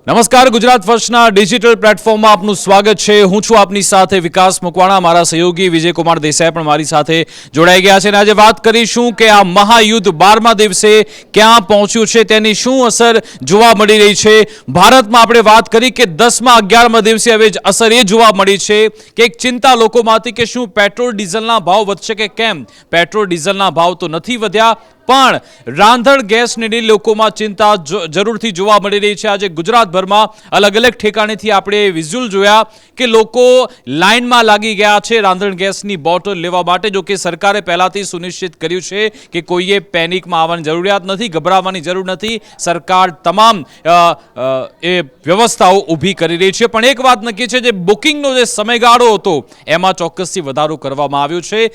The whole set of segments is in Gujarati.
નમસ્કાર, ગુજરાત ફર્સ્ટના ડિજિટલ પ્લેટફોર્મમાં આપનું સ્વાગત છે। હું છું આપની સાથે વિકાસ મકવાણા, મારા સહયોગી વિજયકુમાર દેસાઈ પણ મારી સાથે જોડાઈ ગયા છે અને આજે વાત કરીશું કે આ મહાયુદ્ધ 12મા દિવસે ક્યાં પહોંચ્યું છે, તેની શું અસર જોવા મળી રહી છે। ભારતમાં આપણે વાત કરી કે 10મા 11મા દિવસે હવે અસર એ જોવા મળી છે કે એક ચિંતા લોકોમાંથી કે શું પેટ્રોલ ડીઝલના ભાવ વધશે કે કેમ। પેટ્રોલ ડીઝલના ભાવ તો નથી વધ્યા, પણ રાંધણ ગેસની લોકોમાં ચિંતા જરૂરથી જોવા મળી રહી છે। આજે ગુજરાતભરમાં અલગ અલગ ઠેકાણેથી આપણે વિઝ્યુઅલ જોયા કે લોકો લાઇનમાં લાગી ગયા છે રાંધણ ગેસની બોટલ લેવા માટે। જો કે સરકારે પહેલાથી સુનિશ્ચિત કર્યું છે કે કોઈએ પેનિકમાં આવવાની જરૂરિયાત નથી, ગભરાવાની જરૂર નથી। સરકાર તમામ એ વ્યવસ્થાઓ ઊભી કરી રહી છે, પણ એક વાત નક્કી છે, જે બુકિંગનો જે સમયગાળો હતો એમાં ચોક્કસથી વધારો કરવામાં આવ્યો છે।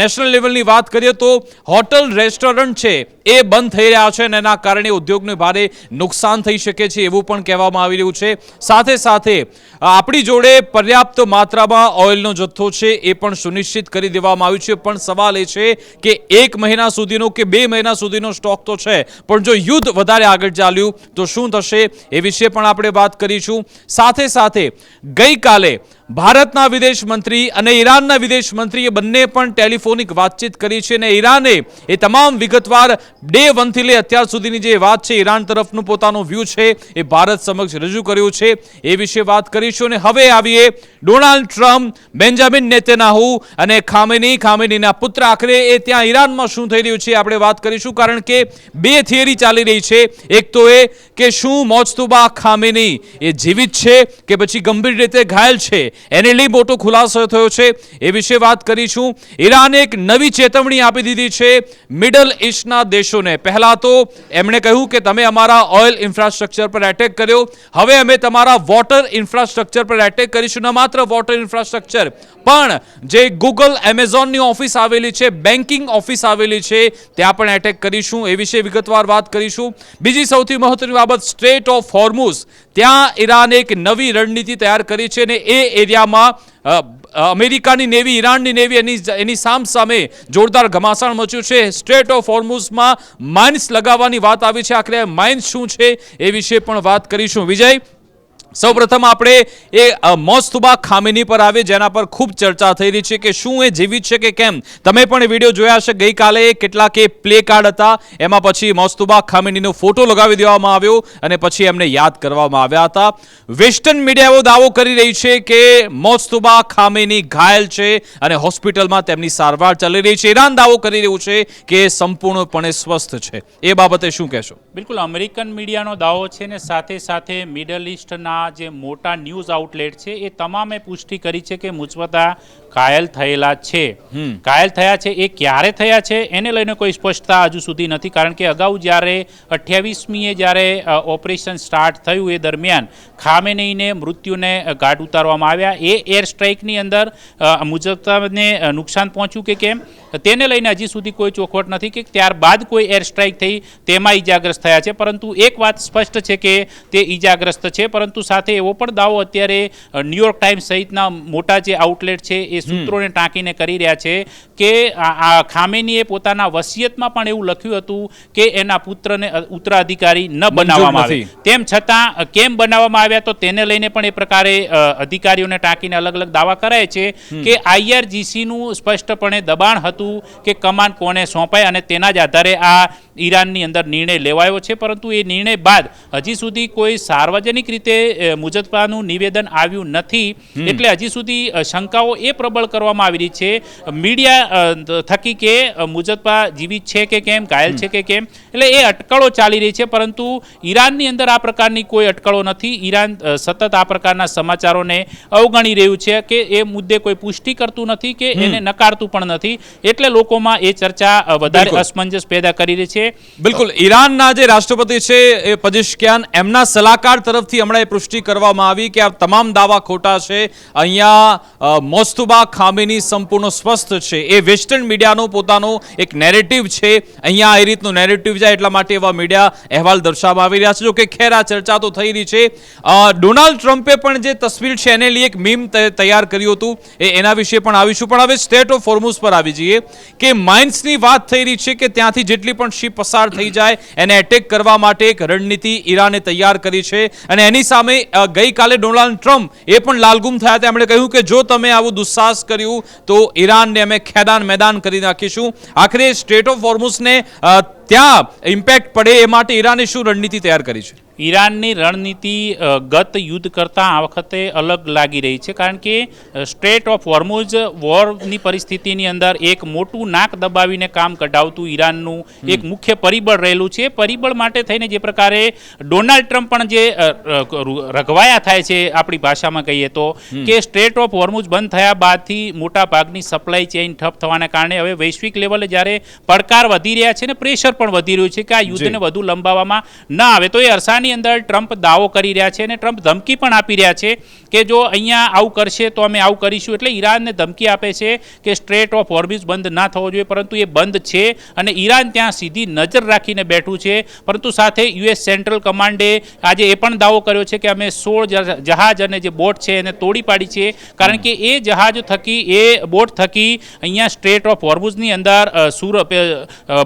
નેશનલ લેવલની વાત કરીએ તો હોટલ રેસ્ટોરન્ટ છે એ બંધ થઈ રહ્યા છે અને એના કારણે ઉદ્યોગને ભારે નુકસાન થઈ શકે છે એવું પણ કહેવામાં આવી રહ્યું છે। સાથે સાથે આપણી જોડે પર્યાપ્ત માત્રામાં ઓઇલનો જથ્થો છે એ પણ સુનિશ્ચિત કરી દેવામાં આવ્યું છે, પણ સવાલ એ છે કે 1 મહિના સુધીનો કે 2 મહિના સુધીનો સ્ટોક તો છે, પણ જો યુદ્ધ વધારે આગળ ચાલ્યું તો શું થશે એ વિશે પણ આપણે વાત કરીશું। સાથે સાથે ગઈકાલે ભારતના વિદેશ મંત્રી અને ઈરાનના વિદેશ મંત્રીએ બંને પણ ટેલિફોનિક વાતચીત કરી છે અને ઈરાને એ તમામ વિગતવાર ડે 1 થી લઈ અત્યાર સુધીની જે વાત છે, ઈરાન તરફનું પોતાનું વ્યૂ છે એ ભારત સમક્ષ રજૂ કર્યું છે, એ વિશે વાત કરીશું। અને હવે આવીએ ડોનાલ્ડ ટ્રમ્પ, બેન્જામિન નેતન્યાહુ અને ખામેનીના પુત્ર, આખરે એ ત્યાં ઈરાનમાં શું થઈ રહ્યું છે આપણે વાત કરીશું, કારણ કે 2 થિયરી ચાલી રહી છે। એક તો એ કે શું મોજતુબા ખામેની એ જીવિત છે કે પછી ગંભીર રીતે ઘાયલ છે, એને લઈ મોટો ખુલાસો થયો છે, એ વિશે વાત કરીશું। ઈરાને એક નવી ચેતવણી આપી દીધી છે મિડલ ઈસ્ટના દેશોને। પહેલા તો એમણે કહ્યું કે તમે અમારા ઓઇલ ઇન્ફ્રાસ્ટ્રક્ચર પર એટેક કર્યો, હવે અમે તમારા વોટર ઇન્ફ્રાસ્ટ્રક્ચર પર એટેક કરીશું। ન માત્ર વોટર ઇન્ફ્રાસ્ટ્રક્ચર, પણ જે ગૂગલ, એમેઝોનની ઓફિસ આવેલી છે, બેન્કિંગ ઓફિસ આવેલી છે, ત્યાં પણ એટેક કરીશું, એ વિશે વિગતવાર વાત કરીશું। બીજી સૌથી મહત્વની બાબત, સ્ટ્રેટ ઓફ હોર્મુઝ, ત્યાં ઈરાને એક નવી રણનીતિ તૈયાર કરી છે અને એ એરિયામાં અમેરિકાની નેવી, ઈરાનની નેવી એની સામે જોરદાર ઘમાસાણ મચ્યું છે। સ્ટ્રેટ ઓફ હોર્મુઝમાં માઇન્સ લગાવવાની વાત આવી છે, આખરે માઇન્સ શું છે એ વિશે પણ વાત કરીશું। વિજય, સૌપ્રથમ આપણે એ મોજતુબા ખામેની પર આવે, જેના પર ખૂબ ચર્ચા થઈ રહી છે કે શું એ જીવિત છે કે કેમ। તમે પણ એ વિડીયો જોયા હશે, ગઈકાલે કેટલાક એ પ્લે કાર્ડ હતા, એમાં પછી મોજતુબા ખામેનીનો ફોટો લગાવી દેવામાં આવ્યો અને પછી એમને યાદ કરવામાં આવ્યા હતા। વેસ્ટર્ન મીડિયા એવો દાવો કરી રહી છે કે મોજતુબા ખામેની ઘાયલ છે અને હોસ્પિટલમાં તેમની સારવાર ચાલી રહી છે। ઈરાન દાવો કરી રહ્યું છે કે સંપૂર્ણપણે સ્વસ્થ છે, એ બાબતે શું કહેશો? બિલકુલ, અમેરિકન મીડિયાનો દાવો છે ને સાથે સાથે મિડલ ઈસ્ટના જે મોટા ન્યૂઝ આઉટલેટ છે એ તમામે પુષ્ટિ કરી છે કે મુજબતા ઘાયલ થયેલા છે। ઘાયલ થયા છે, એ ક્યારે થયા છે એને લઈને કોઈ સ્પષ્ટતા હજુ સુધી નથી, કારણ કે અગાઉ જ્યારે 28મીએ જ્યારે ઓપરેશન સ્ટાર્ટ થયું એ દરમિયાન ખામેનીને મૃત્યુને ઘાટ ઉતારવામાં આવ્યા। એ એર સ્ટ્રાઇકની અંદર મુજબતાને નુકસાન પહોંચ્યું કે કેમ તેને લઈને હજી સુધી કોઈ ચોખવટ નથી કે ત્યારબાદ કોઈ એર સ્ટ્રાઇક થઈ તેમાં ઈજાગ્રસ્ત થયા છે, પરંતુ એક વાત સ્પષ્ટ છે કે તે ઈજાગ્રસ્ત છે। પરંતુ સાથે એવો પણ દાવો અત્યારે ન્યૂયોર્ક ટાઈમ્સ સહિતના મોટા જે આઉટલેટ છે એ સૂત્રોને ટાંકીને કરી રહ્યા છે કે ખામેનીએ પોતાના વસિયતમાં પણ એવું લખ્યું હતું કે એના પુત્રને ઉત્તરાધિકારી ન બનાવવામાં આવે, તેમ છતાં કેમ બનાવવામાં આવ્યા તો તેને લઈને પણ એ પ્રકારે અધિકારીઓને ટાંકીને અલગ અલગ દાવા કરાય છે કે IRGCનું સ્પષ્ટપણે દબાણ હતું કે કમાન કોને સોંપાય અને તેના જ આધારે આ ઈરાનની અંદર નિર્ણય લેવાયો છે। પરંતુ એ નિર્ણય બાદ હજી સુધી કોઈ સાર્વજનિક રીતે મુજબતાનું નિવેદન આવ્યું નથી, એટલે હજી સુધી શંકાઓ એ પ્રબળ કરવામાં આવી રહી છે મીડિયા થકી કે મુજબતા જીવિત છે કે કેમ, ઘાયલ છે કે કેમ, એટલે એ અટકળો ચાલી રહી છે। પરંતુ ઈરાનની અંદર આ પ્રકારની કોઈ અટકળો નથી। ઈરાન સતત આ પ્રકારના સમાચારોને અવગણી રહ્યું છે કે એ મુદ્દે કોઈ પુષ્ટિ કરતું નથી કે એને નકારતું પણ નથી, એટલે લોકોમાં એ ચર્ચા વધારે અસમંજસ પેદા કરી રહી છે। બિલકુલ, ઈરાનના જે રાષ્ટ્રપતિ છે એ પેઝેશ્કિયાન, એમના સલાહકાર તરફથી હમણાં એ પુષ્ટિ કરવામાં આવી કે આ તમામ દાવા ખોટા છે, અહીંયા મોસ્તુબા ખામીની સંપૂર્ણ સ્વસ્થ છે. એ વેસ્ટર્ન મીડિયાનો પોતાનો એક નેરેટિવ છે. અહીંયા એ રીતનું નેરેટિવ જાય એટલા માટે એવા મીડિયા અહેવાલ દર્શાવવામાં આવી રહ્યા છે. જો કે ખેર આ ચર્ચા તો થઈ રહી છે. ડોનાલ્ડ ટ્રમ્પે પણ જે તસવીર છે એને લઈ એક મીમ તૈયાર કર્યું હતું, એના વિશે પણ આવીશું. પણ હવે સ્ટેટ ઓફ હોર્મુઝ પર આવી જઈએ કે માઇન્સની વાત થઈ રહી છે કે ત્યાંથી જેટલી પણ શિપ પસાર થઈ જાય એને એટેક કરવા માટે એક રણનીતિ ઈરાને તૈયાર કરી છે. અને એની સામે ગઈકાલે ડોનાલ્ડ ટ્રમ્પ એ પણ લાલગુમ થયા હતા. એમણે કહ્યું કે જો તમે આવું દુસ્સાહસ કર્યું તો ઈરાનને અમે ખેદાન મેદાન કરી નાખીશું. આખરે સ્ટેટ ઓફ હોર્મુઝને ત્યાં ઇમ્પેક્ટ પડે એ માટે ઈરાને શું રણનીતિ તૈયાર કરી છે? ઈરાનની રણનીતિ ગત યુદ્ધ કરતાં આ વખતે અલગ લાગી રહી છે, કારણ કે સ્ટ્રેટ ઓફ હોર્મુઝ વોરની પરિસ્થિતિની અંદર એક મોટું નાક દબાવીને કામ કઢાવતું ઈરાનનું એક મુખ્ય પરિબળ રહેલું છે. પરિબળ માટે થઈને જે પ્રકારે ડોનાલ્ડ ટ્રમ્પ પણ જે રઘવાયા થાય છે, આપણી ભાષામાં કહીએ તો, કે સ્ટ્રેટ ઓફ હોર્મુઝ બંધ થયા બાદથી મોટા ભાગની સપ્લાય ચેઇન ઠપ થવાના કારણે હવે વૈશ્વિક લેવલે જ્યારે પડકાર વધી રહ્યા છે ને પ્રેશર પણ વધી રહ્યું છે કે આ યુદ્ધને વધુ લંબાવવામાં ન આવે, તો એ અરસાની અંદર ટ્રમ્પ દાવો કરી રહ્યા છે અને ટ્રમ્પ ધમકી પણ આપી રહ્યા છે કે જો અહીંયા આવું કરશે તો અમે આવું કરીશું. એટલે ઈરાનને ધમકી આપે છે કે સ્ટ્રેટ ઓફ હોર્મુઝ બંધ ના થવો જોઈએ, પરંતુ એ બંધ છે અને ઈરાન ત્યાં સીધી નજર રાખીને બેઠું છે. પરંતુ સાથે યુએસ સેન્ટ્રલ કમાન્ડે આજે એ પણ દાવો કર્યો છે કે અમે 16 જહાજ અને જે બોટ છે એને તોડી પાડી છે, કારણ કે એ જહાજ થકી, એ બોટ થકી અહીંયા સ્ટ્રેટ ઓફ હોર્મુઝની અંદર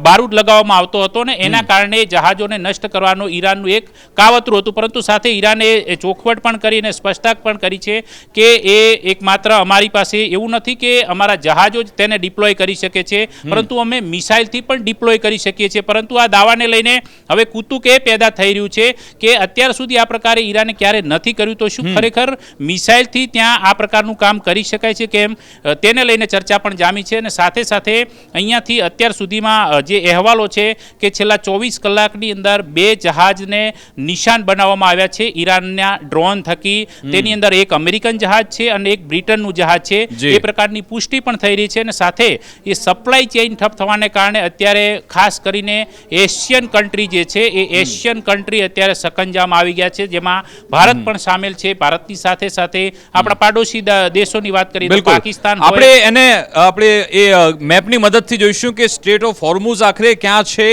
બારૂદ લગાવવામાં આવતો હતો ને એના કારણે જહાજોને નષ્ટ કરવાનો ઈરાનનું એક કાવતરું હતું. પરંતુ સાથે ઈરાને ચોખવટ પણ કરી અને સ્પષ્ટતા પણ કરી છે કે એ એકમાત્ર અમારી પાસે એવું નથી કે અમારા જહાજો જ તેને ડિપ્લોય કરી શકે છે, પરંતુ અમે મિસાઇલથી પણ ડિપ્લોય કરી શકીએ છીએ. પરંતુ આ દાવાને લઈને હવે કુતુક એ પેદા થઈ રહ્યું છે કે અત્યાર સુધી આ પ્રકારે ઈરાને ક્યારે નથી કર્યું, તો શું ખરેખર મિસાઇલથી ત્યાં આ પ્રકારનું કામ કરી શકાય છે કેમ, તેને લઈને ચર્ચા પણ જામી છે. અને સાથે સાથે અહીંયાથી અત્યાર સુધીમાં જે અહેવાલો છે કે છેલ્લા 24 કલાકની અંદર 2 જહાજને નિશાન બનાવવામાં આવ્યા છે ઈરાનના ડ્રોન થકી. તેની અંદર એક અમેરિકન જહાજ છે અને એક બ્રિટનનું જહાજ છે. એ પ્રકારની પુષ્ટિ પણ થઈ રહી છે. અને સાથે એ સપ્લાય ચેઇન ઠપ થવાને કારણે અત્યારે ખાસ કરીને એશિયન કન્ટ્રી જે છે એ એશિયન કન્ટ્રી અત્યારે સકંજામાં આવી ગયા છે, જેમાં ભારત પણ સામેલ છે. ભારતની સાથે સાથે આપણા પાડોશી દેશોની વાત કરીએ તો પાકિસ્તાન, આપણે એ મેપની મદદથી જોઈશું કે સ્ટ્રેટ ઓફ હોર્મુઝ આખરે ક્યાં છે,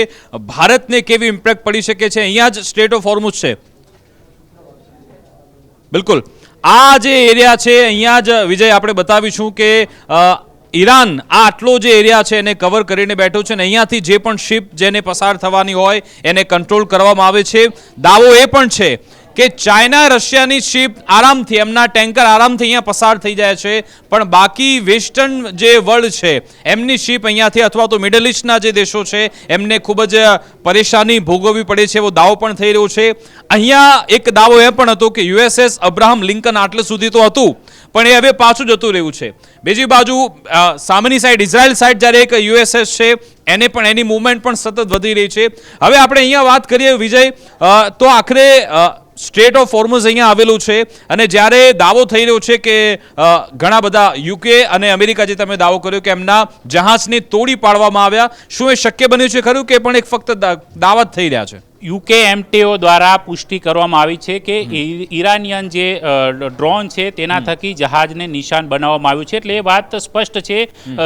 ભારતને કેવી ઇમ્પેક્ટ પડી શકે છે. અહીંયા જ સ્ટ્રેટ ઓફ હોર્મુઝ છે. બિલકુલ આ જે એરિયા છે અહીંયા જ વિજય આપણે બતાવીશું કે ઈરાન આટલો જે એરિયા છે એને કવર કરીને બેઠો છે અને અહીંયાથી જે પણ શિપ જેને પસાર થવાની હોય એને કંટ્રોલ કરવામાં આવે છે. દાવો એ પણ છે કે ચાઇના રશિયાની શિપ આરામથી, એમના ટેન્કર આરામથી અહીંયા પસાર થઈ જાય છે, પણ બાકી વેસ્ટર્ન જે વર્લ્ડ છે એમની શિપ અહીંયાથી અથવા તો મિડલ ઇસ્ટના જે દેશો છે એમને ખૂબ જ પરેશાની ભોગવવી પડે છે, એવો દાવો પણ થઈ રહ્યો છે. અહીંયા એક દાવો એ પણ હતો કે યુએસએસ અબ્રાહમ લિંકન આટલે સુધી તો હતું પણ એ હવે પાછું જતું રહ્યું છે. બીજી બાજુ સામેની સાઈડ ઇઝરાયલ સાઈડ જ્યારે એક યુએસએસ છે એને પણ એની મૂવમેન્ટ પણ સતત વધી રહી છે. હવે આપણે અહીંયા વાત કરીએ વિજય તો આખરે સ્ટ્રેટ ઓફ હોર્મુઝ અહીંયા આવેલું છે અને જ્યારે દાવો થઈ રહ્યો છે કે ઘણા બધા યુકે અને અમેરિકા જે તમે દાવો કર્યો કે એમના જહાજને તોડી પાડવામાં આવ્યા, શું એ શક્ય બન્યું છે ખરું કે પણ એક ફક્ત દાવા જ થઈ રહ્યા છે? યુકે એમટીઓ દ્વારા પુષ્ટિ કરવામાં આવી છે કે ઈરાનિયન જે ડ્રોન છે તેના થકી જહાજને નિશાન બનાવવામાં આવ્યું છે. એટલે એ વાત સ્પષ્ટ છે.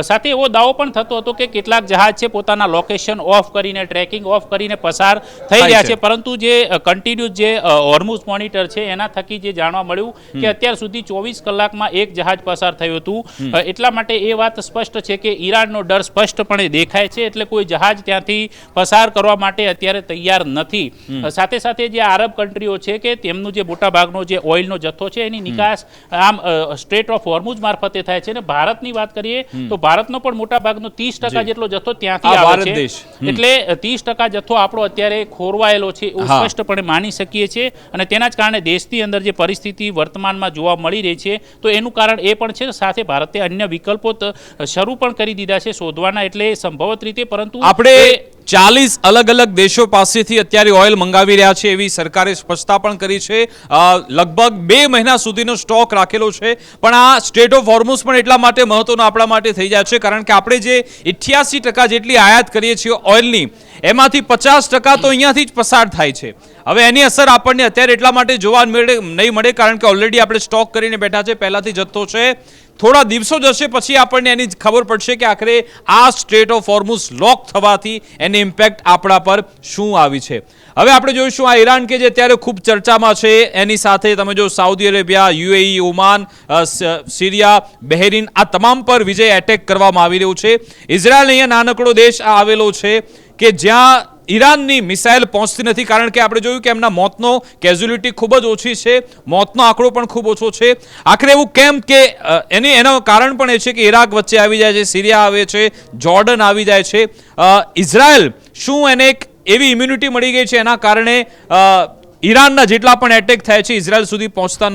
સાથે એવો દાવો પણ થતો હતો કે કેટલાક જહાજ છે પોતાના લોકેશન ઓફ કરીને, ટ્રેકિંગ ઓફ કરીને પસાર થઈ રહ્યા છે, પરંતુ જે કન્ટિન્યુઅસ જે હોર્મુઝ મોનિટર છે એના થકી જે જાણવા મળ્યું કે અત્યાર સુધી 24 કલાકમાં એક જહાજ પસાર થયું હતું. એટલા માટે એ વાત સ્પષ્ટ છે કે ઈરાનનો ડર સ્પષ્ટપણે દેખાય છે. એટલે કોઈ જહાજ ત્યાંથી પસાર કરવા માટે અત્યારે તૈયાર નથી. સાથે સાથે જે આરબ કન્ટ્રીઓ છે કે તેમનું જે મોટા ભાગનો જે ઓઇલનો જથ્થો છે એની નિકાસ આમ સ્ટ્રેટ ઓફ હોર્મુઝ મારફતે થાય છે. અને ભારતની વાત કરીએ તો ભારતનો પણ મોટા ભાગનો 30% જેટલો જથ્થો ત્યાંથી આવે છે. એટલે 30% જથ્થો આપણો અત્યારે ખોરવાયેલો છે એવું સ્પષ્ટપણે માની શકીએ છીએ. અને તેના જ કારણે દેશની અંદર જે પરિસ્થિતિ વર્તમાનમાં જોવા મળી રહી છે તો એનું કારણ એ પણ છે. સાથે ભારતે અન્ય વિકલ્પો શરૂ પણ કરી દીધા છે શોધવાના, એટલે સંભવત રીતે. પરંતુ આપણે 40 અલગ અલગ દેશો પાસેથી અત્યારે ઓઇલ મંગાવી રહ્યા છે એવી સરકારે સ્પષ્ટતા પણ કરી છે. લગભગ 2 મહિના સુધીનો સ્ટોક રાખેલો છે. પણ આ સ્ટ્રેટ ઓફ હોર્મુઝ પણ એટલા માટે મહત્વનો આપણા માટે થઈ જાય છે કારણ કે આપણે જે 88% જેટલી આયાત કરીએ છીએ ઓઇલની, એમાંથી 50% તો અહીંયાથી જ પસાર થાય છે. હવે એની અસર આપણને અત્યારે એટલા માટે જોવા નહીં મળે કારણ કે ઓલરેડી આપણે સ્ટોક કરીને બેઠા છે, પહેલાથી જથ્થો છે. થોડા દિવસો જશે પછી આપણને એની ખબર પડશે કે આખરે આ સ્ટ્રેટ ઓફ હોર્મુઝ લોક થવાથી એની ઇમ્પેક્ટ આપણા પર શું આવી છે. હવે આપણે જોઈશું આ ઈરાન કે જે અત્યારે ખૂબ ચર્ચામાં છે, એની સાથે તમે જો Saudi Arabia, UAE, Oman, Syria, Bahrain, આ તમામ પર વિજય એટેક કરવામાં આવી રહ્યું છે. ઇઝરાયલ અહીંયા નાનકડો દેશ આવેલો છે કે જ્યાં ઈરાનની મિસાઇલ પહોંચતી નથી કારણ કે આપણે જોયું કે એમના મોતનો કેઝ્યુલિટી ખૂબ જ ઓછી છે, મોતનો આંકડો પણ ખૂબ ઓછો છે. આખરે એવું કેમ કે એનું કારણ પણ એ છે કે ઈરાક વચ્ચે આવી જાય છે, સિરિયા આવે છે, જોર્ડન આવી જાય છે. ઇઝરાયલ શું એને એક એવી ઇમ્યુનિટી મળી ગઈ છે એના કારણે ઈરાનના જેટલા પણ એટેક થાય છે ઇઝરાયલ સુધી પહોંચતા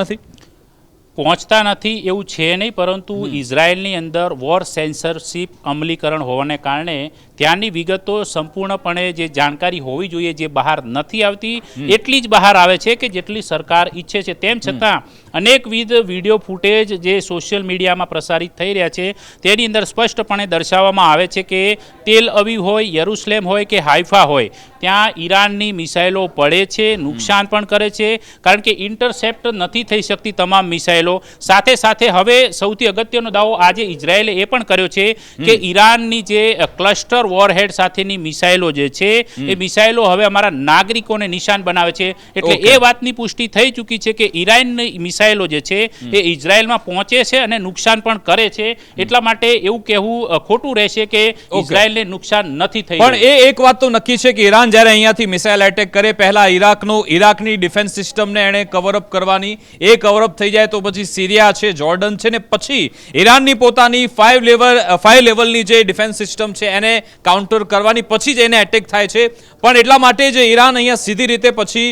નથી એવું છે નહીં, પરંતુ ઇઝરાયલની અંદર વોર સેન્સરશિપ અમલીકરણ હોવાને કારણે ત્યાંની વિગતો સંપૂર્ણપણે જે જાણકારી હોવી જોઈએ જે બહાર નથી આવતી એટલી જ બહાર આવે છે કે જેટલી સરકાર ઈચ્છે છે. તેમ છતાં અનેકવિધ વિડીયો ફૂટેજ જે સોશિયલ મીડિયામાં પ્રસારિત થઈ રહ્યા છે તેની અંદર સ્પષ્ટપણે દર્શાવવામાં આવે છે કે તેલ અવીવ હોય, યરુશલેમ હોય કે હાઇફા હોય, ત્યાં ઈરાનની મિસાઇલો પડે છે, નુકસાન પણ કરે છે કારણ કે ઇન્ટરસેપ્ટ નથી થઈ શકતી તમામ મિસાઇલો. સાથે સાથે હવે સૌથી અગત્યનો દાવો આજે ઇઝરાયેલે એ પણ કર્યો છે કે ઈરાનની જે ક્લસ્ટર વોરહેડ સાથેની મિસાઇલો જે છે એ મિસાઇલો હવે અમારા નાગરિકોને નિશાન બનાવે છે. એટલે એ વાતની પુષ્ટિ થઈ ચૂકી છે કે ઈરાનની મિસાઇલો જે છે એ ઇઝરાયલમાં પહોંચે છે અને નુકસાન પણ કરે છે. એટલા માટે એવું કહેવું ખોટું રહેશે કે ઇઝરાયલને નુકસાન નથી થઈ. પણ એ એક વાત તો નક્કી છે કે ઈરાન જ્યારે અહીંયાથી મિસાઇલ એટેક કરે પહેલા ઈરાકની ડિફેન્સ સિસ્ટમને એણે કવરઅપ કરવાની, એ કવરઅપ થઈ જાય તો પછી સિરિયા છે, જોર્ડન છે, ને પછી ઈરાનની પોતાની 5 લેવલની જે ડિફેન્સ સિસ્ટમ છે એને કાઉન્ટર કરવાની, પછી જ એને એટેક થાય છે. પણ એટલા માટે જ ઈરાન અહીંયા સીધી રીતે પછી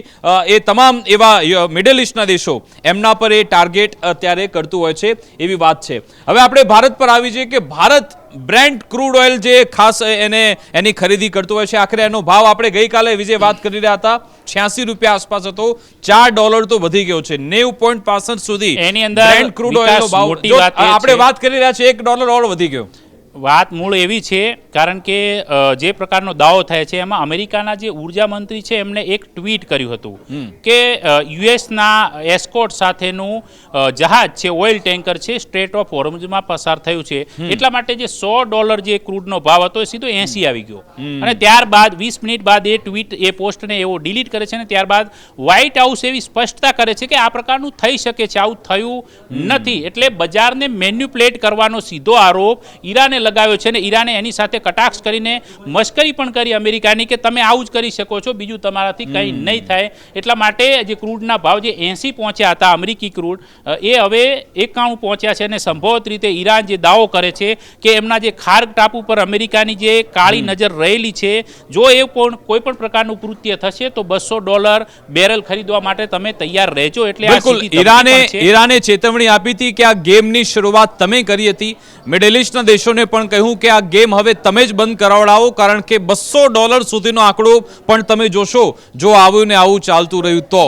એ તમામ એવા મિડલ ઇસ્ટના દેશો એમના પર એ ટાર્ગેટ અત્યારે કરતું હોય છે એવી વાત છે. હવે આપણે ભારત પર આવી જઈએ કે ભારત બ્રેન્ટ ક્રૂડ ઓઇલ જે ખાસ એની ખરીદી કરતું હોય છે. આખરે એનો ભાવ આપણે ગઈકાલે વિજય વાત કરી રહ્યા હતા, 86 રૂપિયા આસપાસ હતો, $4 તો વધી ગયો છે 90.65 સુધી. એની અંદર બ્રેન્ટ ક્રૂડ ઓઇલનો ભાવ આપણે વાત કરી રહ્યા છે $1 વધી ગયો. વાત મૂળ એવી છે કારણ કે જે પ્રકારનો દાવો થાય છે એમાં અમેરિકાના જે ઉર્જા મંત્રી છે એમણે એક ટ્વીટ કર્યું હતું કે યુએસના એસ્કોર્ટ સાથેનું જહાજ છે, ઓઇલ ટેન્કર છે, સ્ટ્રેટ ઓફ હોર્મુઝમાં પસાર થયું છે. એટલા માટે જે $100 જે ક્રૂડનો ભાવ હતો એ સીધો 80 આવી ગયો. અને ત્યારબાદ 20 મિનિટ બાદ એ ટ્વીટ, એ પોસ્ટને એવો ડિલીટ કરે છે. અને ત્યારબાદ વ્હાઇટ હાઉસ એવી સ્પષ્ટતા કરે છે કે આ પ્રકારનું થઈ શકે છે, આવું થયું નથી. એટલે બજારને મેન્યુપ્લેટ કરવાનો સીધો આરોપ ઈરાને લગાવ્યો છે. ને ઈરાને એની સાથે કટાક્ષ કરીને મશ્કરી પણ કરી અમેરિકાની કે તમે આવું જ કરી શકો છો, બીજું તમારાથી કંઈ નહીં થાય. એટલા માટે જે ક્રૂડના ભાવ જે 80 પહોંચ્યા હતા અમેરિકી ક્રૂડ, એ હવે 91 પહોંચ્યા છે. અને સંભવત રીતે ઈરાન જે દાવો કરે છે કે એમના જે ખાર્ગ ટાપુ પર અમેરિકાની જે કાળી નજર રહેલી છે, જો એ કોઈ પણ પ્રકારનું કૃત્ય થશે તો $200 બેરલ ખરીદવા માટે તમે તૈયાર રહેજો. એટલે ઈરાને ચેતવણી આપી હતી કે આ ગેમની શરૂઆત તમે કરી હતી. મિડલ ઇસ્ટના દેશોને પણ કહ્યું કે આ ગેમ હવે તમે જ બંધ કરાવડાવો કારણ કે $200 સુધીનો આંકડો પણ તમે જોશો જો આવું ને આવું ચાલતું રહ્યું તો.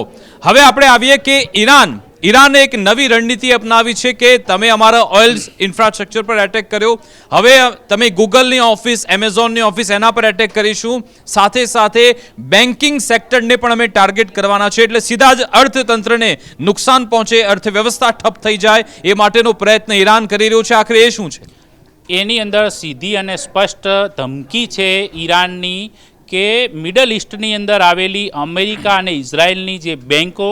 હવે આપણે આવીએ કે ઈરાને એક નવી રણનીતિ અપનાવી છે કે તમે અમારા ઓઇલ ઇન્ફ્રાસ્ટ્રક્ચર પર એટેક કર્યો, હવે તમે ગૂગલની ઓફિસ, એમેઝોનની ઓફિસ એના પર એટેક કરીશું, સાથે સાથે બેન્કિંગ સેક્ટરને પણ અમે ટાર્ગેટ કરવાના છે. એટલે સીધા જ અર્થતંત્રને નુકસાન પહોંચે, અર્થવ્યવસ્થા ઠપ થઈ જાય એ માટેનો પ્રયત્ન ઈરાન કરી રહ્યું છે. આખરે એ શું છે? એની અંદર સીધી અને સ્પષ્ટ ધમકી છે ઈરાનની કે મિડલ ઇસ્ટની અંદર આવેલી અમેરિકા અને ઇઝરાયલની જે બેન્કો,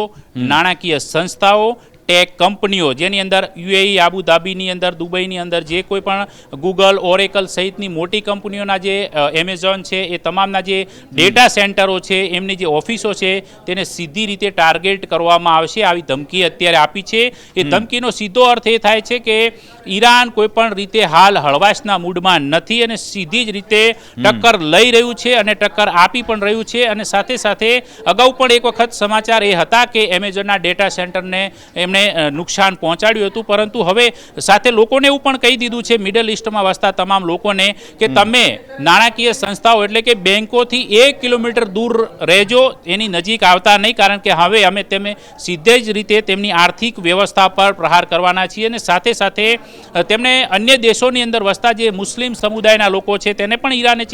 નાણાકીય સંસ્થાઓ, ટેક કંપનીઓ જેની અંદર યુએઈ, આબુધાબીની અંદર, દુબઈની અંદર જે કોઈ પણ ગૂગલ, ઓરેકલ સહિતની મોટી કંપનીઓના જે એમેઝોન છે એ તમામના જે ડેટા સેન્ટરો છે, એમની જે ઓફિસો છે તેને સીધી રીતે ટાર્ગેટ કરવામાં આવશે. આવી ધમકી અત્યારે આપી છે. એ ધમકીનો સીધો અર્થ એ થાય છે કે ઈરાન કોઈ પણ રીતે હાલ હળવાશના મૂડમાં નથી અને સીધી જ રીતે ટક્કર લઈ રહ્યું છે અને ટક્કર આપી પણ રહ્યું છે. અને સાથે સાથે અગાઉ પણ એક વખત સમાચાર એ હતા કે એમેઝોનના ડેટા સેન્ટરને એમણે એમને નુકસાન પહોંચાડ્યું હતું, પરંતુ હવે સાથે લોકોને એવું પણ કહી દીધું છે મિડલ ઇસ્ટમાં વસતા તમામ લોકોને કે તમે નાણાકીય સંસ્થાઓ એટલે કે બેંકોથી 1 કિલોમીટર દૂર રહેજો, એની નજીક આવતા નહીં, કારણ કે હવે અમે તેમને સીધે જ રીતે તેમની આર્થિક વ્યવસ્થા પર પ્રહાર કરવાના છીએ. અને સાથે સાથે તેમણે અન્ય દેશોની અંદર વસતા જે મુસ્લિમ સમુદાયના લોકો છે તેને પણ ઈરાને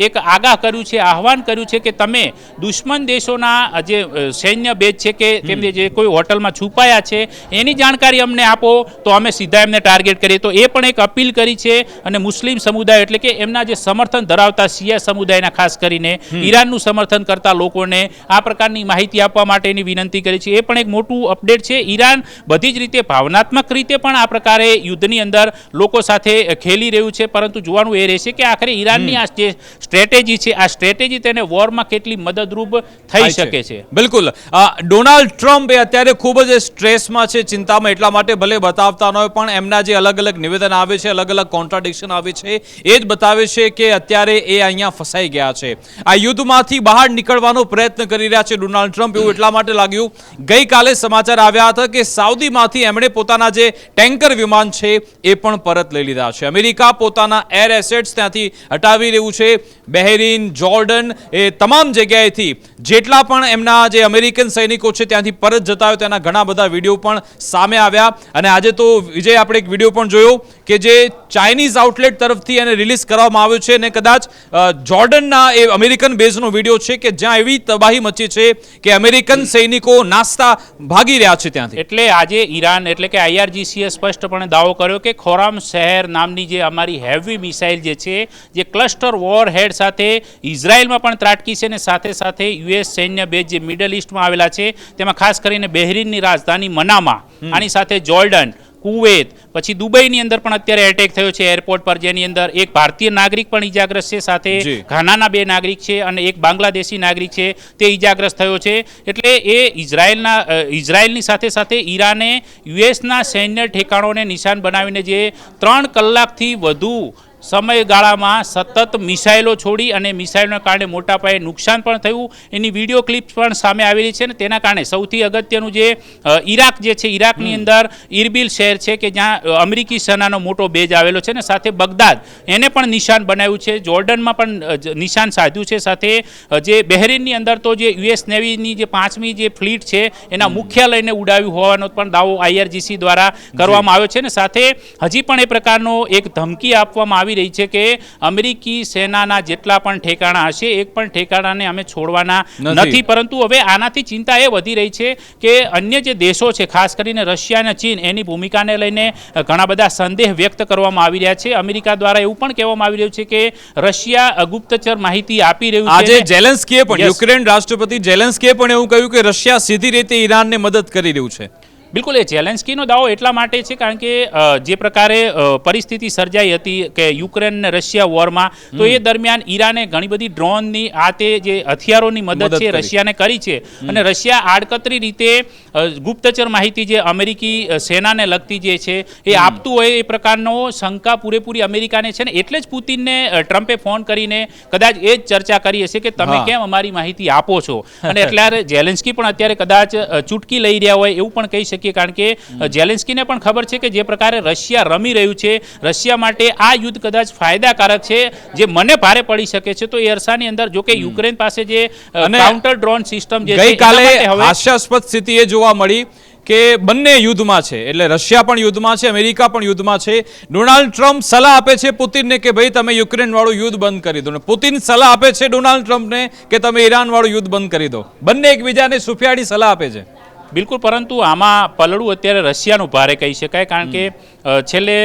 એક આગાહ કર્યું છે, આહવાન કર્યું છે કે તમે દુશ્મન દેશોના જે સૈન્ય બેઝ છે કે તેમને જે કોઈ હોટલમાં છુપાયા છે એની જાણકારી અમને આપો તો અમે સીધા એમને ટાર્ગેટ કરીએ. તો એ પણ એક અપીલ કરી છે. અને મુસ્લિમ સમુદાય એટલે કે એમના જે સમર્થન ધરાવતા શિયા સમુદાયના ખાસ કરીને ઈરાનનું સમર્થન કરતા લોકોને આ પ્રકારની માહિતી આપવા માટેની વિનંતી કરી છે. એ પણ એક મોટું અપડેટ છે. ઈરાન બધી જ રીતે ભાવનાત્મક રીતે પણ આ પ્રકારે યુદ્ધની અંદર લોકો સાથે ખેલી રહ્યું છે, પરંતુ જોવાનું એ રહેશે કે આખરે ઈરાનની આ જે સ્ટ્રેટેજી છે આ સ્ટ્રેટેજી તેને વોરમાં કેટલી મદદરૂપ થઈ શકે છે. બિલકુલ. ડોનાલ્ડ ટ્રમ્પ એ અત્યારે ખૂબ જ સ્ટ્રેસમાં છે, ચિંતામાં, એટલા માટે ભલે બતાવતા ન હોય પણ એમના જે અલગ અલગ નિવેદન આવે છે, અલગ અલગ કોન્ટ્રાડિક્શન આવે છે, એ જ બતાવે છે કે અત્યારે એ અહીંયા ફસાઈ ગયા છે. આ યુદ્ધમાંથી બહાર નીકળવાનો પ્રયત્ન કરી રહ્યા છે ડોનાલ્ડ ટ્રમ્પ. એવું એટલા માટે લાગ્યું, ગઈકાલે સમાચાર આવ્યા હતા કે સાઉદીમાંથી એમણે પોતાના જે ટેન્કર વિમાન છે એ પણ પરત લઈ લીધા છે. અમેરિકા પોતાના એર એસેટ્સ ત્યાંથી હટાવી રહ્યું છે. બહેરીન, જોર્ડન, એ તમામ જગ્યાએથી જેટલા પણ એમના જે અમેરિકન સૈનિકો છે ત્યાંથી પરત જતા હોય તેના ઘણા બધા વિડીયો પણ સામે આવ્યા. અને આજે તો વિજય આપણે એક વિડીયો પણ જોયો કે જે ચાઇનીઝ આઉટલેટ તરફથી એને રિલીઝ કરવામાં આવ્યો છે, અને કદાચ જોર્ડનના એ અમેરિકન બેઝનો વિડીયો છે કે જ્યાં એવી તબાહી મચી છે કે અમેરિકન સૈનિકો નાસ્તા ભાગી રહ્યા છે ત્યાંથી. એટલે આજે ઈરાન એટલે કે IRGC સ્પષ્ટપણે દાવો કર્યો કે ખોરામ શહેર નામની જે અમારી હેવી મિસાઇલ જે છે જે ક્લસ્ટર વોર હેડ સાથે ઇઝરાયલમાં પણ ત્રાટકી છે, અને સાથે સાથે US સૈન્ય બેઝ જે મિડલ ઇસ્ટમાં આવેલા છે તેમાં ખાસ કરીને બહેરીનની રાજધાની મનામા, આની સાથે જોર્ડન, કુવેત, પછી દુબઈની અંદર પણ અત્યારે એટેક થયો છે એરપોર્ટ પર, જેની અંદર એક ભારતીય નાગરિક પણ ઈજાગ્રસ્ત છે, સાથે ઘાનાના 2 નાગરિક છે અને એક બાંગ્લાદેશી નાગરિક છે તે ઈજાગ્રસ્ત થયો છે. એટલે એ ઇઝરાયલની સાથે સાથે ઈરાને યુએસના સૈન્ય ઠેકાણોને નિશાન બનાવીને જે 3 કલાકથી વધુ સમયગાળામાં સતત મિસાઇલો છોડી અને મિસાઇલોના કારણે મોટા પાયે નુકસાન પણ થયું. એની વિડીયો ક્લિપ્સ પણ સામે આવેલી છે. અને તેના કારણે સૌથી અગત્યનું જે ઈરાક જે છે, ઈરાકની અંદર ઇરબિલ શહેર છે કે જ્યાં અમેરિકી સેનાનો મોટો બેઝ આવેલો છે, અને સાથે બગદાદ એને પણ નિશાન બનાવ્યું છે. જોર્ડનમાં પણ નિશાન સાધ્યું છે. સાથે જે બહેરીનની અંદર તો જે US નેવીની જે 5મી જે ફ્લીટ છે એના મુખ્યાલયને ઉડાવ્યું હોવાનો પણ દાવો IRGC દ્વારા કરવામાં આવ્યો છે. અને સાથે હજી પણ એ પ્રકારનો એક ધમકી આપવામાં આવી રહી છે કે અમેરિકી સેનાના જેટલા પણ ઠેકાણા હશે એક પણ ઠેકાણાને અમે છોડવાના નથી. પરંતુ હવે આનાથી ચિંતા એ વધી રહી છે કે અન્ય જે દેશો છે, ખાસ કરીને રશિયા અને ચીન, એની ભૂમિકાને લઈને ઘણા બધા સંદેહ વ્યક્ત કરવામાં આવી રહ્યા છે. અમેરિકા દ્વારા એવું પણ કહેવામાં આવી રહ્યું છે કે રશિયા ગુપ્તચર માહિતી આપી રહ્યું છે. આજે ઝેલેન્સ્કીએ પણ, યુક્રેન રાષ્ટ્રપતિ ઝેલેન્સ્કીએ પણ એવું કહ્યું કે રશિયા સીધી રીતે ઈરાનને મદદ કરી રહ્યું છે. બિલકુલ, એ ઝેલેન્સ્કીનો દાવો એટલા માટે છે કારણ કે જે પ્રકારે પરિસ્થિતિ સર્જાઈ હતી કે યુક્રેન અને રશિયા વોરમાં, તો એ દરમિયાન ઈરાને ઘણી બધી ડ્રોનની તે જે હથિયારોની મદદ છે રશિયાને કરી છે. અને રશિયા આડકતરી રીતે ગુપ્તચર માહિતી જે અમેરિકી સેનાને લગતી જે છે એ આપતું હોય એ પ્રકારનો શંકા પૂરેપૂરી અમેરિકાને છે. ને એટલે જ પુતિનને ટ્રમ્પે ફોન કરીને કદાચ એ જ ચર્ચા કરી હશે કે તમે કેમ અમારી માહિતી આપો છો. અને એટલે ઝેલેન્સ્કી પણ અત્યારે કદાચ ચૂટકી લઈ રહ્યા હોય એવું પણ કહી શકીએ, કારણ કે ઝેલેન્સ્કીને પણ ખબર છે કે જે પ્રકારે રશિયા રમી રહ્યું છે, રશિયા માટે આ યુદ્ધ કદાચ ફાયદાકારક છે. જે મને ભારે પડી શકે છે તો એ અરસાની અંદર જો કે યુક્રેન પાસે જે કાઉન્ટર ડ્રોન સિસ્ટમ જે ગઈકાલે હાસ્યાસ્પદ સ્થિતિ એ જોવા મળી કે બંને યુદ્ધમાં છે, એટલે રશિયા પણ યુદ્ધમાં છે, અમેરિકા પણ યુદ્ધમાં છે. ડોનાલ્ડ ટ્રમ્પ સલાહ આપે છે પુતિનને કે ભાઈ તમે યુક્રેન વાળું યુદ્ધ બંધ કરી દો, ને પુતિન સલાહ આપે છે ડોનાલ્ડ ટ્રમ્પને કે તમે ઈરાન વાળું યુદ્ધ બંધ કરી દો. બંને એકબીજાને સુફિયાળી સલાહ આપે છે. બિલકુલ, પરંતુ આમાં પલડું અત્યારે રશિયાનું ભારે કહી શકાય, કારણ કે છેલ્લે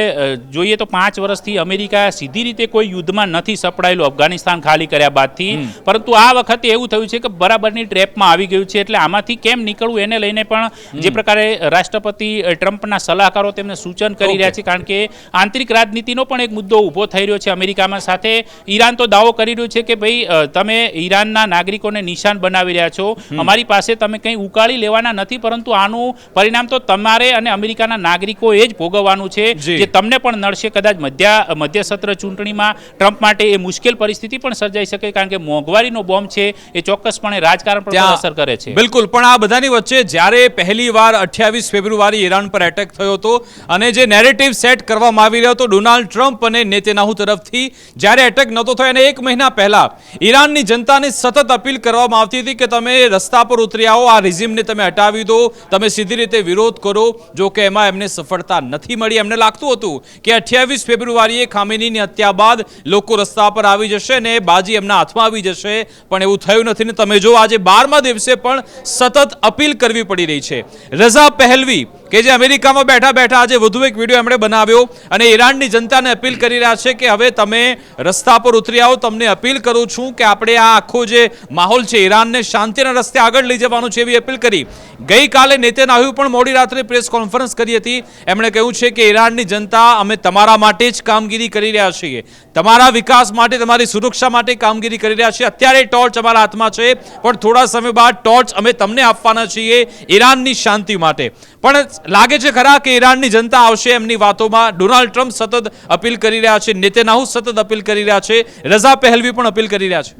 જોઈએ તો 5 વર્ષથી અમેરિકા સીધી રીતે કોઈ યુદ્ધમાં નથી સપડાયેલું અફઘાનિસ્તાન ખાલી કર્યા બાદથી. પરંતુ આ વખતે એવું થયું છે કે બરાબરની ટ્રેપમાં આવી ગયું છે. એટલે આમાંથી કેમ નીકળવું એને લઈને પણ જે પ્રકારે રાષ્ટ્રપતિ ટ્રમ્પના સલાહકારો તેમને સૂચન કરી રહ્યા છે, કારણ કે આંતરિક રાજનીતિનો પણ એક મુદ્દો ઊભો થઈ રહ્યો છે અમેરિકામાં. સાથે ઈરાન તો દાવો કરી રહ્યું છે કે ભાઈ તમે ઈરાનના નાગરિકોને નિશાન બનાવી રહ્યા છો, અમારી પાસે તમે કંઈ ઉકાળી લેવાના નથી, પરંતુ આનું પરિણામ તો તમારે અને અમેરિકાના નાગરિકોએ જ ભોગવવાનું આવવાનું છે જી. જે તમને પણ નડશે. કદાચ મધ્ય સત્ર ચૂંટણીમાં ટ્રમ્પ માટે એ મુશ્કેલ પરિસ્થિતિ પણ સર્જાઈ શકે, કારણ કે મોંઘવારીનો બોમ્બ છે એ ચોક્કસપણે રાજકારણ પર પણ અસર કરે છે. બિલકુલ. પણ આ બધાની વચ્ચે જ્યારે પહેલી વાર 28 ફેબ્રુઆરી ઈરાન પર એટેક થયો હતો અને જે નેરેટિવ સેટ કરવામાં આવી રહ્યો હતો ડોનાલ્ડ ટ્રમ્પ અને નેતન્યાહુ તરફથી, જ્યારે એટેક નહોતો થયો અને 1 મહિના પહેલા ઈરાનની જનતાને સતત અપીલ કરવામાં આવતી હતી કે તમે રસ્તા પર ઉતરી આવો, આ રિઝિમને તમે હટાવી દો, તમે સીધી રીતે વિરોધ કરો. જો કે એમાં એમને સફળતા નથી મળી. એમને લાગતું હતું કે 28 ફેબ્રુઆરીએ ખામેનીની હત્યા બાદ લોકો રસ્તા પર આવી જશે ને બાજી એમના હાથમાં આવી જશે, પણ એવું થયું નથી. ને તમે જો આજે 12મા દિવસે પણ સતત અપીલ કરવી પડી રહી છે. રઝા પહેલવી કે જે અમેરિકામાં બેઠા બેઠા આજે વધુ એક વિડીયો એમણે બનાવ્યો અને ઈરાનની જનતાને અપીલ કરી રહ્યા છે કે હવે તમે રસ્તા પર ઉતરી આવો, તમને અપીલ કરું છું કે આપણે આ આખો જે માહોલ છે ઈરાનને શાંતિના રસ્તે આગળ લઈ જવાનું છે એવી અપીલ કરી. ગઈકાલે નેતન્યાહુએ પણ મોડી રાત્રે પ્રેસ કોન્ફરન્સ કરી હતી. એમણે કહ્યું છે કે ઈરાનની જનતા, અમે તમારા માટે જ કામગીરી કરી રહ્યા છીએ, તમારા વિકાસ માટે, તમારી સુરક્ષા માટે કામગીરી કરી રહ્યા છીએ. અત્યારે ટોર્ચ અમારા હાથમાં છે, પણ થોડા સમય બાદ ટોર્ચ અમે તમને આપવાના છીએ ઈરાનની શાંતિ માટે. પણ લાગે છે ખરા કે ઈરાનની જનતા આવશે એમની વાતોમાં. ડોનાલ્ડ ટ્રમ્પ સતત અપીલ કરી રહ્યા છે, નેતન્યાહુ સતત અપીલ કરી રહ્યા છે, રઝા પહેલવી પણ અપીલ કરી રહ્યા છે.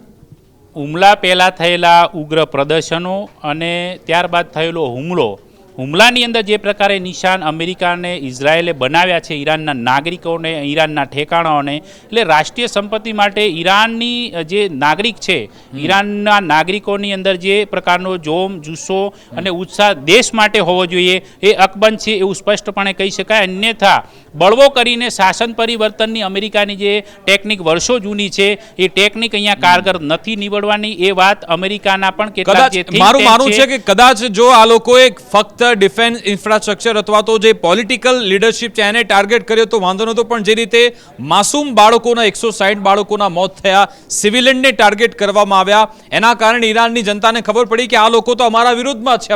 હુમલા પહેલાં થયેલા ઉગ્ર પ્રદર્શનો અને ત્યારબાદ થયેલો હુમલાની અંદર જે પ્રકારે નિશાન અમેરિકા અને ઇઝરાયેલે બનાવ્યા છે ઈરાનના નાગરિકોને, ઈરાનના ઠેકાણાઓને, એટલે રાષ્ટ્રીય સંપત્તિ માટે ઈરાનની જે નાગરિક છે, ઈરાનના નાગરિકોની અંદર જે પ્રકારનો જોમ, જુસ્સો અને ઉત્સાહ દેશ માટે હોવો જોઈએ એ અકબંધ છે એવું સ્પષ્ટપણે કહી શકાય. અન્યથા બળવો કરીને શાસન પરિવર્તનની અમેરિકાની જે ટેકનિક વર્ષો જૂની છે એ ટેકનિક અહીંયા કારગર નથી નીવડવાની. એ વાત અમેરિકાના પણ કેટલાક જે think મારું tank માનવું છે કે કદાચ જો આ લોકોએ ફક્ત ડિફેન્સ ઇન્ફ્રાસ્ટ્રક્ચર અથવા તો જે પોલિટિકલ લીડરશિપ છે એને ટાર્ગેટ કર્યો તો વાંધો નહોતો, પણ જે રીતે માસૂમ બાળકોના 160 બાળકોના મોત થયા, સિવિલિયનને ટાર્ગેટ કરવામાં આવ્યા, એના કારણે ઈરાનની જનતાને ખબર પડી કે આ લોકો તો અમારા વિરુદ્ધમાં છે,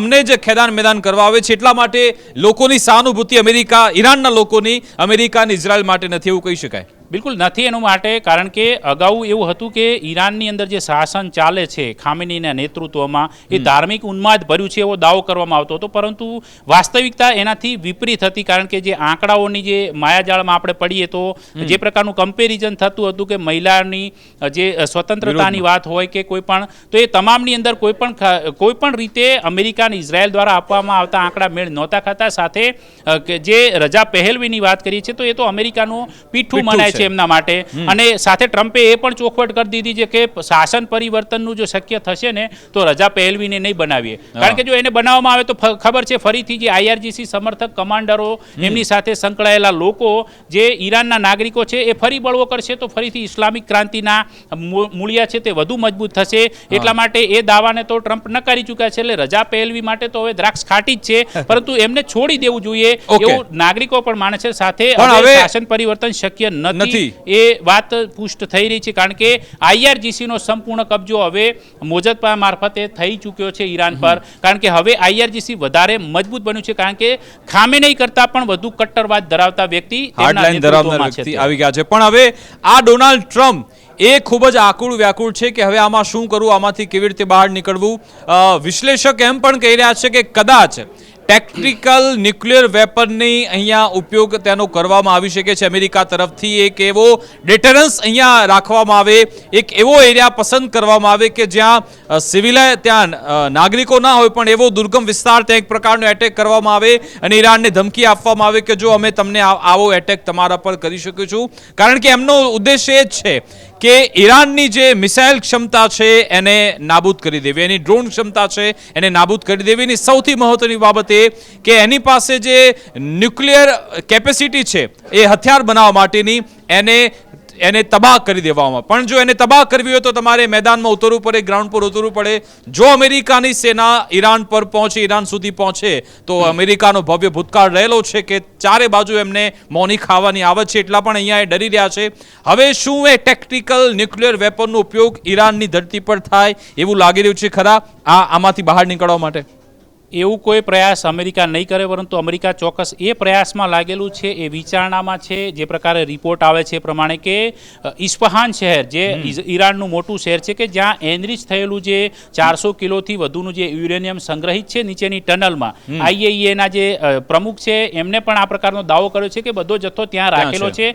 અમને જ ખેદાન મેદાન કરવા આવે છે. એટલા માટે લોકોની સહાનુભૂતિ ઈરાનના લોકોની અમેરિકા અને ઇઝરાયલ માટે નથી એવું કહી શકાય. બિલકુલ નથી એનું માટે, કારણ કે અગાઉ એવું હતું કે ઈરાનની અંદર જે શાસન ચાલે છે ખામેનીના નેતૃત્વમાં એ ધાર્મિક ઉન્માદ ભર્યું છે એવો દાવો કરવામાં આવતો હતો, પરંતુ વાસ્તવિકતા એનાથી વિપરીત હતી. કારણ કે જે આંકડાઓની જે માયાજાળમાં આપણે પડીએ તો જે પ્રકારનું કમ્પેરિઝન થતું હતું કે મહિલાની જે સ્વતંત્રતાની વાત હોય કે કોઈ પણ, તો એ તમામની અંદર કોઈ પણ રીતે અમેરિકા અને ઇઝરાયલ દ્વારા આપવામાં આવતા આંકડા મેળ નહોતા ખાતા. સાથે જે રઝા પહેલવીની વાત કરી છે તો એ તો અમેરિકાનું પીઠું મનાય છે એમના માટે. અને સાથે ટ્રમ્પે એ પણ ચોખવટ કરી દીધી છે કે શાસન પરિવર્તનનું જો શક્ય થશે ને તો રઝા પહેલવીને નહીં બનાવીએ, કારણ કે જો એને બનાવવામાં આવે તો ખબર છે ફરીથી જે IRGC સમર્થક કમાન્ડરો, એમની સાથે સંકળાયેલા લોકો જે ઈરાનના નાગરિકો છે એ ફરી બળવો કરશે તો ફરીથી ઇસ્લામિક ક્રાંતિના મૂળિયા છે તે વધુ મજબૂત થશે. એટલા માટે એ દાવાને તો ટ્રમ્પ નકારી ચૂક્યા છે. એટલે રઝા પહેલવી માટે તો હવે દ્રાક્ષ ખાટી જ છે, પરંતુ એમને છોડી દેવું જોઈએ એવું નાગરિકો પણ માને છે. સાથે હવે શાસન પરિવર્તન શક્ય નથી એ વાત પુષ્ટ થઈ રહી છે, કારણ કે IRGC નો સંપૂર્ણ કબજો હવે મોજદપા મારફતે થઈ ચૂક્યો છે ઈરાન પર. કારણ કે હવે IRGC વધારે મજબૂત બન્યું છે, કારણ કે ખામેનેઈ કરતા પણ વધુ કટ્ટરવાદ ધરાવતા વ્યક્તિ આવી ગયા છે. પણ હવે આ ડોનાલ્ડ ટ્રમ્પ એ ખૂબ જ આકુળ વ્યાકુળ છે કે હવે આમાં શું કરવું, આમાંથી કેવી રીતે બહાર નીકળવું. વિશ્લેષક એમ પણ કહી રહ્યા છે કે કદાચ ટેક્ટિકલ ન્યુક્લિયર વેપનની અહીંયા ઉપયોગ તેનો કરવામાં આવી શકે છે અમેરિકા તરફથી. એક એવો ડેટરન્સ અહીંયા રાખવામાં આવે, એક એવો એરિયા પસંદ કરવામાં આવે કે જ્યાં ત્યાં નાગરિકો ના હોય, પણ એવો દુર્ગમ વિસ્તાર, ત્યાં એક પ્રકારનો એટેક કરવામાં આવે અને ઈરાનને ધમકી આપવામાં આવે કે જો અમે તમને આવો એટેક તમારા પર કરી શકીશું છું. કારણ કે એમનો ઉદ્દેશ્ય એ જ છે કે ઈરાનની જે મિસાઇલ ક્ષમતા છે એને નાબૂદ કરી દેવી, એની ડ્રોન ક્ષમતા છે એને નાબૂદ કરી દેવી. એની સૌથી મહત્વની બાબત એ કે એની પાસે જે ન્યુક્લિયર કેપેસિટી છે એ હથિયાર બનાવવા માટેની એને તબાહ કરી દેવામાં. પણ જો એને તબાહ કરવી હોય તો તમારે મેદાનમાં ઉતરવું પડે, ગ્રાઉન્ડ પર ઉતરવું પડે. જો અમેરિકાની સેના ઈરાન પર પહોંચે, ઈરાન સુધી પહોંચે તો અમેરિકાનો ભવ્ય ભૂતકાળ રહેલો છે કે ચારે બાજુ એમને મોની ખાવાની આવત છે, એટલા પણ અહીંયા એ ડરી રહ્યા છે. હવે શું એ ટેક્ટિકલ ન્યુક્લિયર વેપનનો ઉપયોગ ઈરાનની ધરતી પર થાય એવું લાગી રહ્યું છે ખરા આમાંથી બહાર નીકળવા માટે? એવું કોઈ પ્રયાસ અમેરિકા નહીં કરે, પરંતુ અમેરિકા ચોક્કસ એ પ્રયાસમાં લાગેલું છે, એ વિચારણામાં છે. જે પ્રકારે રિપોર્ટ આવે છે એ પ્રમાણે કે ઇસ્ફહાન શહેર જે ઈરાનનું મોટું શહેર છે, કે જ્યાં એનરિચ થયેલું જે 400 કિલોથી વધુનું જે યુરેનિયમ સંગ્રહિત છે નીચેની ટનલમાં, IAEAના જે પ્રમુખ છે એમને પણ આ પ્રકારનો દાવો કર્યો છે કે બધો જથ્થો ત્યાં રાખેલો છે.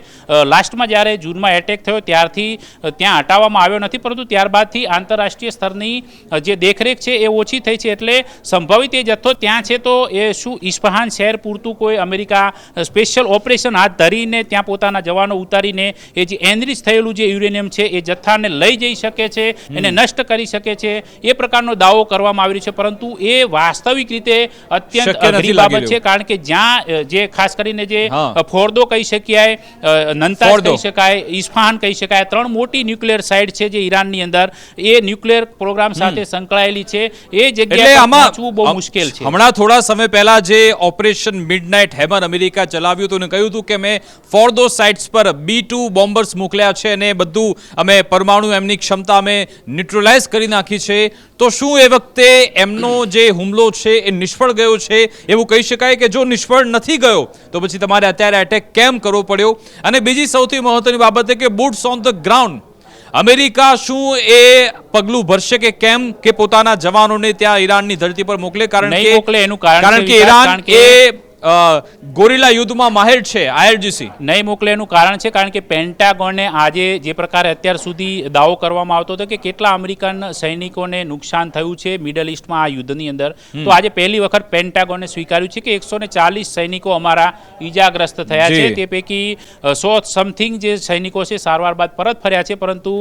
લાસ્ટમાં જ્યારે જૂનમાં એટેક થયો ત્યારથી ત્યાં હટાવવામાં આવ્યો નથી, પરંતુ ત્યારબાદથી આંતરરાષ્ટ્રીય સ્તરની જે દેખરેખ છે એ ઓછી થઈ છે. એટલે સંભવિત જથ્થો ત્યાં છે, તો એ શું ઇસ્ફહાન શહેર પૂરતું કોઈ અમેરિકા સ્પેશિયલ ઓપરેશન હાથ ધરીને ત્યાં પોતાના જવાનો ઉતારીને એ જે એનરિચ થયેલું જે યુરેનિયમ છે એ જથ્થાને લઈ જઈ શકે છે, એને નષ્ટ કરી શકે છે, એ પ્રકારનો દાવો કરવામાં આવી રહ્યો છે. પરંતુ એ વાસ્તવિક રીતે અત્યંત અઘરી બાબત છે, કારણ કે જ્યાં જે ખાસ કરીને જે ફોર્દો કહી શકાય, નંતાજ કહી શકાય, ઇસ્ફહાન કહી શકાય, 3 મોટી ન્યુક્લિયર સાઇટ છે જે ઈરાનની અંદર એ ન્યુક્લિયર પ્રોગ્રામ સાથે સંકળાયેલી છે. એ જગ્યાએ પહોંચવું બહુ મુશ્કેલ છે. હમણાં થોડા સમય પહેલા જે ઓપરેશન મિડનાઇટ હેમર અમેરિકા ચલાવ્યું હતું અને કહ્યું હતું કે મેં ફોર્દો સાઇટ્સ પર B-2 બોમ્બર્સ મોકલ્યા છે અને બધું અમે પરમાણુ એમની ક્ષમતા અમે ન્યુટ્રલાઇઝ કરી નાખી છે. તો શું એ વખતે એમનો જે હુમલો છે એ નિષ્ફળ ગયો છે એવું કહી શકાય? કે જો નિષ્ફળ નથી ગયો તો પછી તમારે અત્યારે એટેક કેમ કરવો પડ્યો? અને બીજી સૌથી મહત્વની બાબત છે કે boots on the ground, America શું એ પગલું ભરશે કે કેમ કે પોતાના જવાનોને ત્યાં ઈરાનની ધરતી પર મોકલે? કારણ કે ઈરાન એ ગોરિલા યુદ્ધમાં માહિર છે. IRGC નહીં મોકલે એનું કારણ છે કારણ કે પેન્ટાગોને આજે જે પ્રકારે અત્યાર સુધી દાવો કરવામાં આવતો હતો કે કેટલા અમેરિકન સૈનિકોને નુકસાન થયું છે મિડલ ઇસ્ટમાં આ યુદ્ધની અંદર, તો આજે પહેલી વખત પેન્ટાગોને સ્વીકાર્યું છે કે 140 સૈનિકો અમારા ઈજાગ્રસ્ત થયા છે. તે પૈકી 100 સમથિંગ જે સૈનિકો છે સારવાર બાદ પરત ફર્યા છે, પરંતુ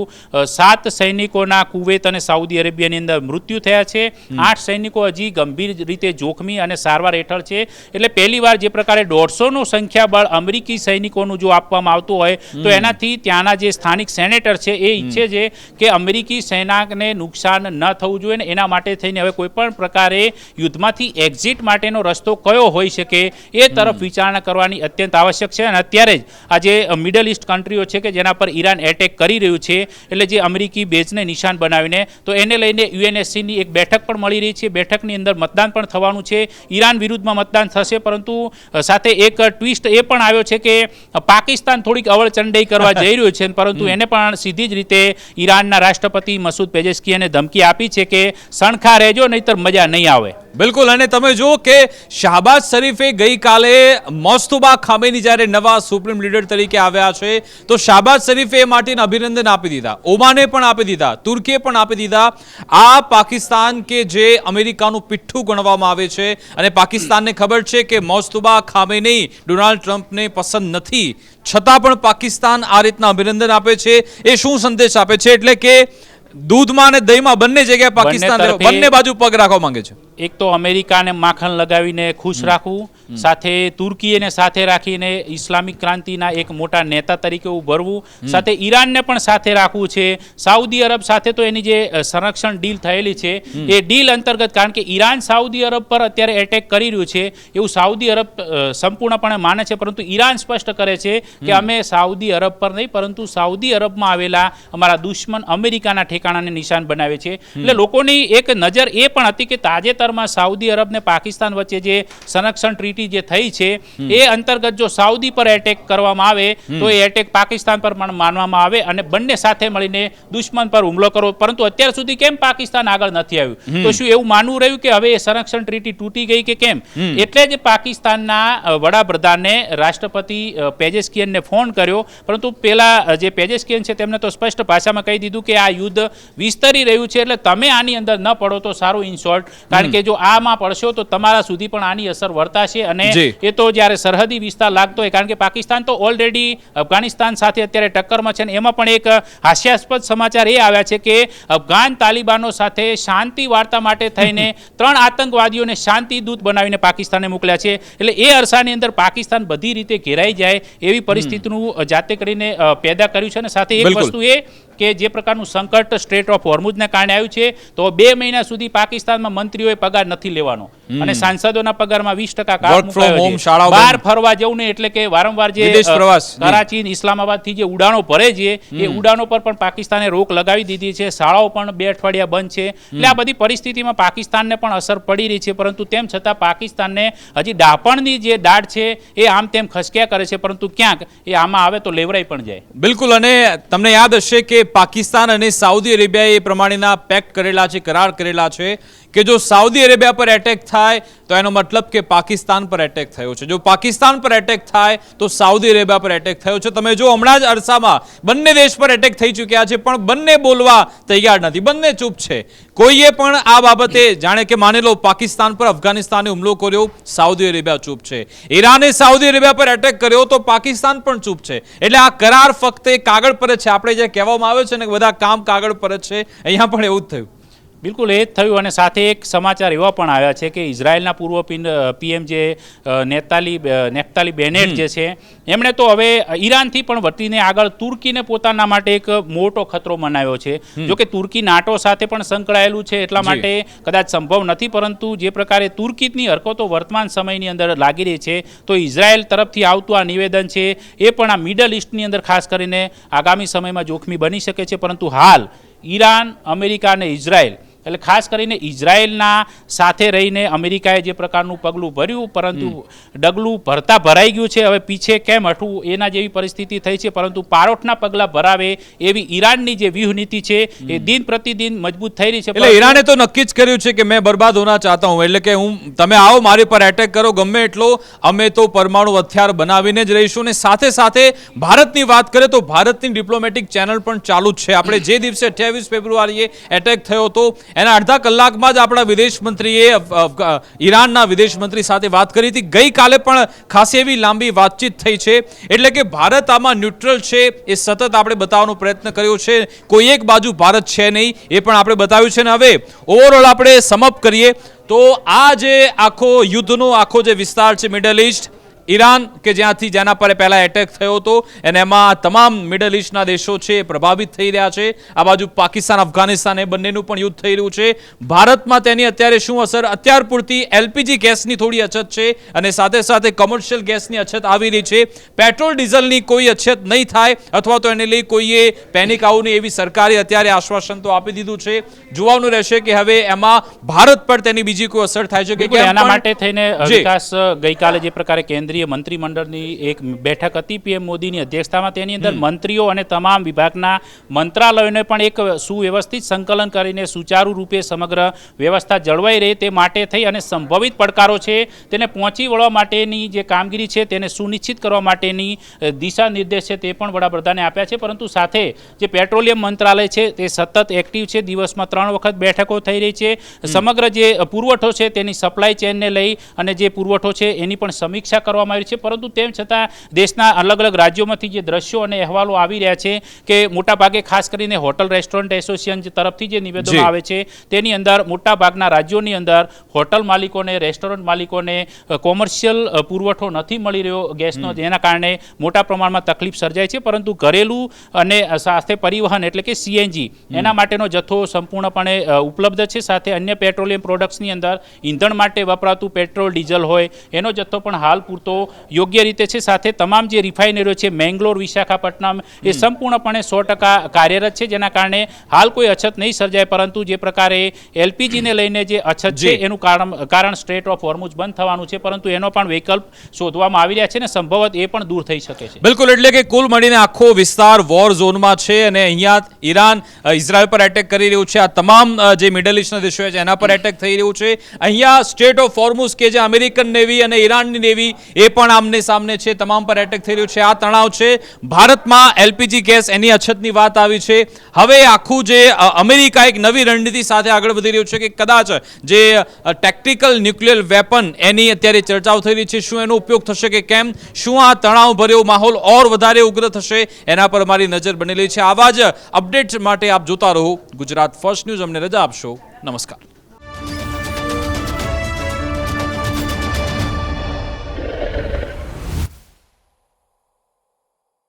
7 સૈનિકોના કુવૈત અને સાઉદી અરેબિયાની અંદર મૃત્યુ થયા છે. 8 સૈનિકો હજી ગંભીર રીતે જોખમી અને સારવાર હેઠળ છે. એટલે પહેલીવાર જે પ્રકારે 150નું સંખ્યાબળ અમેરિકી સૈનિકોનું જો આપવામાં આવતું હોય તો એનાથી ત્યાંના જે સ્થાનિક સેનેટર છે એ ઈચ્છે છે કે અમેરિકી સેનાને નુકસાન ન થવું જોઈએ ને એના માટે થઈને હવે કોઈ પણ પ્રકારે યુદ્ધમાંથી એક્ઝિટ માટેનો રસ્તો કયો હોઈ શકે એ તરફ વિચારણા કરવાની અત્યંત આવશ્યક છે. અને અત્યારે જ આ જે મિડલ ઇસ્ટ કન્ટ્રીઓ છે કે જેના પર ઈરાન એટેક કરી રહ્યું છે, એટલે જે અમેરિકી બેઝને નિશાન બનાવીને, તો એને લઈને UNSCની એક બેઠક પણ મળી રહી છે. બેઠકની અંદર મતદાન પણ થવાનું છે. ઈરાન વિરુદ્ધમાં મતદાન થશે, પરંતુ સાથે એક ટ્વિસ્ટ એ પણ આવ્યો છે કે પાકિસ્તાન થોડીક અવળચંડાઈ કરવા જઈ રહ્યું છે, પરંતુ એને પણ સીધી જ રીતે ઈરાનના રાષ્ટ્રપતિ મસૂદ પેજેસ્કીયાને ધમકી આપી છે કે સણખા રહેજો નહીતર મજા નહીં આવે. બિલકુલ. અને તમે જુઓ કે શાહબાઝ શરીફે ગઈકાલે મોસ્તુબા ખામેની જ્યારે નવા સુપ્રીમ લીડર તરીકે આવ્યા છે તો શાહબાઝ શરીફે એ માટેને અભિનંદન આપી દીધા, ઓમાને પણ આપી દીધા, તુર્કીએ પણ આપી દીધા. આ પાકિસ્તાન કે જે અમેરિકાનું પીઠ્ઠું ગણવામાં આવે છે અને પાકિસ્તાનને ખબર છે કે મોસ્તુબા ખામેની ડોનાલ્ડ ટ્રમ્પને પસંદ નથી, છતાં પણ પાકિસ્તાન આ રીતના અભિનંદન આપે છે. એ શું સંદેશ આપે છે? એટલે કે દૂધમાં અને દહીંમાં બંને જગ્યાએ પાકિસ્તાન બંને બાજુ પગ રાખવા માંગે છે. એક તો અમેરિકાને માખણ લગાવીને ખુશ રાખવું, સાથે તુર્કીને સાથે રાખીને ઇસ્લામિક ક્રાંતિના એક મોટા નેતા તરીકે ઉભરવું, સાથે ઈરાનને પણ સાથે રાખવું છે. સાઉદી અરબ સાથે તો એની જે સંરક્ષણ ડીલ થયેલી છે એ ડીલ અંતર્ગત, કારણ કે ઈરાન સાઉદી અરબ પર અત્યારે એટેક કરી રહ્યું છે એવું સાઉદી અરબ સંપૂર્ણપણે માને છે, પરંતુ ઈરાન સ્પષ્ટ કરે છે કે અમે સાઉદી અરબ પર નહીં પરંતુ સાઉદી અરબમાં આવેલા અમારા દુશ્મન અમેરિકાના ઠેકાણાને નિશાન બનાવે છે. એટલે લોકોની એક નજર એ પણ હતી કે તાજેતરમાં સાઉદી અરબ ને પાકિસ્તાન વચ્ચે જે સંરક્ષણ ટ્રીટી જે થઈ છે એ અંતર્ગત જો સાઉદી પર એટેક કરવામાં આવે તો એ એટેક પાકિસ્તાન પર પણ માનવામાં આવે અને બંને સાથે મળીને દુશ્મન પર હુમલો કરવો. પરંતુ અત્યાર સુધી કેમ પાકિસ્તાન આગળ નથી આવ્યું? તો શું એવું માનવું રહ્યું કે હવે એ સંરક્ષણ ટ્રીટી તૂટી ગઈ કે કેમ? એટલે જ પાકિસ્તાનના વડાપ્રધાને રાષ્ટ્રપતિ પેજેસ્કિયનને ફોન કર્યો, પરંતુ પેલા જે પેજેસ્કિયન છે તેમને તો સ્પષ્ટ ભાષામાં કહી દીધું કે આ યુદ્ધ વિસ્તરી રહ્યું છે, એટલે તમે આની અંદર ન પડો તો સારું. ઇન શોર્ટ, કારણ કે જો આમાં પડશો તો તમારા સુધી પણ આની અસર વર્તાશે. અને એ તો જ્યારે સરહદી વિસ્તાર લાગતો હોય, કારણ કે પાકિસ્તાન તો ઓલરેડી અફઘાનિસ્તાન સાથે અત્યારે ટક્કરમાં છે. એમાં પણ એક હાસ્યાસ્પદ સમાચાર એ આવ્યા છે કે અફઘાન તાલિબાનો સાથે શાંતિ વાર્તા માટે થઈને 3 આતંકવાદીઓને શાંતિ દૂત બનાવીને પાકિસ્તાને મોકલ્યા છે. એટલે એ અરસાની અંદર પાકિસ્તાન બધી રીતે ઘેરાઈ જાય એવી પરિસ્થિતિનું જાતે કરીને પેદા કર્યું છે. અને સાથે એક વસ્તુ એ કે જે પ્રકારનું સંકટ સ્ટ્રેટ ઓફ હોર્મુઝને કારણે આવ્યું છે તો 2 મહિના સુધી પાકિસ્તાનમાં મંત્રીઓએ પગાર નથી લેવાનો અને સાંસદોના પગારમાં 20% કાપ Work from મુકાયો home, છે. શાળાઓ બહાર બંધ. ફરવા જવું નહીં એટલે કે વારંવાર જે વિદેશ પ્રવાસ. કરાચી ઇસ્લામાબાદથી જે ઉડાણો ભરે છે એ ઉડાણો પર પણ પાકિસ્તાને રોક લગાવી દીધી છે. શાળાઓ પણ 2 અઠવાડિયા બંધ છે. એટલે આ બધી પરિસ્થિતિમાં પાકિસ્તાનને પણ અસર પડી રહી છે, પરંતુ તેમ છતાં પાકિસ્તાનને હજી ડાપણની જે દાઢ છે એ આમ તેમ ખસક્યા કરે છે, પરંતુ ક્યાંક એ આમાં આવે તો લેવરાઈ પણ જાય. બિલકુલ. અને તમને યાદ હશે કે પાકિસ્તાન અને સાઉદી અરેબિયાએ એ પ્રમાણેના પેક્ટ કરેલા છે, કરાર કરેલા છે કે જો સાઉદી અરેબિયા પર એટેક થાય તો એનો મતલબ કે પાકિસ્તાન પર એટેક થયો છે, જો પાકિસ્તાન પર એટેક થાય તો સાઉદી અરેબિયા પર એટેક થયો છે. તમે જો હમણાં જ અરસામાં બંને દેશ પર એટેક થઈ ચૂક્યા છે, પણ બંને બોલવા તૈયાર નથી, બંને ચૂપ છે. કોઈએ પણ આ બાબતે જાણે કે માની લો પાકિસ્તાન પર અફઘાનિસ્તાને હુમલો કર્યો, સાઉદી અરેબિયા ચૂપ છે. ઈરાને સાઉદી અરેબિયા પર એટેક કર્યો તો પાકિસ્તાન પણ ચૂપ છે. એટલે આ કરાર ફક્ત કાગળ પર જ છે. આપણે જે કહેવામાં આવે છે ને કે બધા કામ કાગળ પર જ છે, અહીંયા પણ એવું જ થયું. બિલકુલ એ જ થયું. અને સાથે એક સમાચાર એવા પણ આવ્યા છે કે ઇઝરાયલના પૂર્વ પીએમ જે નેફ્તાલી બેનેટ જે છે એમણે તો હવે ઈરાનથી પણ વટીને આગળ તુર્કીને પોતાના માટે એક મોટો ખતરો મનાવ્યો છે. જો કે તુર્કી નાટો સાથે પણ સંકળાયેલું છે એટલા માટે કદાચ સંભવ નથી, પરંતુ જે પ્રકારે તુર્કીની હરકતો વર્તમાન સમયની અંદર લાગી રહી છે તો ઇઝરાયલ તરફથી આવતું આ નિવેદન છે એ પણ આ મિડલ ઇસ્ટની અંદર ખાસ કરીને આગામી સમયમાં જોખમી બની શકે છે. પરંતુ હાલ ઈરાન, અમેરિકા અને ઇઝરાયલ એટલે ખાસ કરીને ઇઝરાયલના સાથે રહીને અમેરિકાએ જે પ્રકારનું પગલું ભર્યું, પરંતુ ડગલું ભરતા ભરાઈ ગયું છે. હવે પીછે કેમ હટવું એના જેવી પરિસ્થિતિ થઈ છે, પરંતુ પારોઠના પગલાં ભરાવે એવી ઈરાનની જે વ્યૂહ નીતિ છે એ દિન પ્રતિદિન મજબૂત થઈ રહી છે. એટલે ઈરાને તો નક્કી જ કર્યું છે કે મેં બરબાદ હોના ચાહતા હું, એટલે કે તમે આવો મારી પર એટેક કરો ગમે એટલો, અમે તો પરમાણુ હથિયાર બનાવીને જ રહીશું. અને સાથે સાથે ભારતની વાત કરીએ તો ભારતની ડિપ્લોમેટિક ચેનલ પણ ચાલુ જ છે. આપણે જે દિવસે 28 ફેબ્રુઆરીએ એટેક થયો હતો એના અડધા કલાકમાં જ આપણા વિદેશ મંત્રીએ ઈરાનના વિદેશ મંત્રી સાથે વાત કરી હતી. ગઈકાલે પણ ખાસી એવી લાંબી વાતચીત થઈ છે. એટલે કે ભારત આમાં ન્યુટ્રલ છે એ સતત આપણે બતાવવાનો પ્રયત્ન કર્યો છે. કોઈ એક બાજુ ભારત છે નહીં એ પણ આપણે બતાવ્યું છે. ને હવે ઓવરઓલ આપણે સમઅપ કરીએ તો આ જે આખો યુદ્ધનો આખો જે વિસ્તાર છે મિડલ ઈસ્ટ, ઈરાન કે જેના પર પહેલા એટેક થયો હતો અને એમાં તમામ મિડલ ઈસ્ટના દેશો છે પ્રભાવિત થઈ રહ્યા છે. આ બાજુ પાકિસ્તાન, અફઘાનિસ્તાન એ બંનેનું પણ યુદ્ધ થઈ રહ્યું છે. ભારતમાં તેની અત્યારે શું અસર? અત્યાર પૂરતી એલપીજી ગેસની થોડી અછત છે અને સાથે સાથે કોમર્શિયલ ગેસની અછત આવી રહી છે. પેટ્રોલ ડીઝલની કોઈ અછત નહીં થાય અથવા તો એને લઈ કોઈએ પેનિક આવું નહીં એવી સરકારે અત્યારે આશ્વાસન તો આપી દીધું છે. જોવાનું રહેશે કે હવે એમાં ભારત પર તેની બીજી કોઈ અસર થાય છે કે એના માટે થઈને વિકાસ ગઈકાલે જે પ્રકારે કેન્દ્રીય મંત્રીમંડળની એક બેઠક હતી પીએમ મોદીની અધ્યક્ષતામાં, તેની અંદર મંત્રીઓ અને તમામ વિભાગના મંત્રાલયોને પણ એક સુવ્યવસ્થિત સંકલન કરીને સુચારુ રૂપે સમગ્ર વ્યવસ્થા જળવાઈ રહે તે માટે થઈ અને સંભવિત પડકારો છે તેને પહોંચી વળવા માટેની જે કામગીરી છે તેને સુનિશ્ચિત કરવા માટેની દિશા નિર્દેશ છે તે પણ વડાપ્રધાને આપ્યા છે. પરંતુ સાથે જે પેટ્રોલિયમ મંત્રાલય છે તે સતત એક્ટિવ છે. દિવસમાં 3 વખત બેઠકો થઈ રહી છે. સમગ્ર જે પુરવઠો છે તેની સપ્લાય ચેનને લઈ અને જે પુરવઠો છે એની પણ સમીક્ષા કરવામાં આવી છે. પરંતુ તેમ છતાં દેશના અલગ અલગ રાજ્યોમાંથી જે દ્રશ્યો અને અહેવાલો આવી રહ્યા છે કે મોટાભાગે ખાસ કરીને હોટલ રેસ્ટોરન્ટ એસોસિએશન તરફથી જે નિવેદનો આવે છે તેની અંદર મોટાભાગના રાજ્યોની અંદર હોટલ માલિકોને, રેસ્ટોરન્ટ માલિકોને કોમર્શિયલ પુરવઠો નથી મળી રહ્યો ગેસનો, જેના કારણે મોટા પ્રમાણમાં તકલીફ સર્જાય છે. પરંતુ ઘરેલું અને સાથે પરિવહન એટલે કે સીએનજી એના માટેનો જથ્થો સંપૂર્ણપણે ઉપલબ્ધ છે. સાથે અન્ય પેટ્રોલિયમ પ્રોડક્ટ્સની અંદર ઈંધણ માટે વપરાતું પેટ્રોલ, ડીઝલ હોય એનો જથ્થો પણ હાલ પૂરતો યોગ્ય રીતે છે. સાથે તમામ જે રિફાઇનરીઓ છે મેંગ્લોર, વિશાખાપટ્ટનમ એ સંપૂર્ણપણે 100% કાર્યરત છે, જેના કારણે હાલ કોઈ અછત નહીં સર્જાય. પરંતુ જે પ્રકારે એલપીજીને લઈને જે અછત છે એનું કારણ સ્ટ્રેટ ઓફ હોર્મુઝ બંધ થવાનું છે, પરંતુ એનો પણ વિકલ્પ શોધવામાં આવી રહ્યા છે અને સંભવત એ પણ દૂર થઈ શકે છે. બિલકુલ. એટલે કે કુલ મળીને આખો વિસ્તાર વોર ઝોનમાં છે અને અહીંયા ઈરાન ઇઝરાયલ પર એટેક કરી રહ્યું છે. આ તમામ જે મિડલ ઈસ્ટના દેશો છે એના પર એટેક થઈ રહ્યું છે. અહીંયા સ્ટ્રેટ ઓફ હોર્મુઝ કે જે અમેરિકન નેવી અને ઈરાનની નેવી એ પણ આમને સામને છે, તમામ પર એટેક થઈ રહ્યું છે. આ તણાવ છે. ભારતમાં એલપીજી ગેસ એની અછતની વાત આવી છે. હવે આખું જે અમેરિકા એક નવી રણનીતિ સાથે આગળ વધી રહ્યું છે કે કદાચ જે ટેક્ટિકલ ન્યુક્લિયર વેપન એની અત્યારે ચર્ચાઓ થઈ રહી છે, શું એનો ઉપયોગ થશે કે કેમ, શું આ તણાવ ભર્યો માહોલ ઓર વધારે ઉગ્ર થશે, એના પર મારી નજર બનેલી છે. આવા જ અપડેટ્સ માટે આપ જોતા રહો ગુજરાત ફર્સ્ટ ન્યૂઝ. અમને રજા આપશો. નમસ્કાર.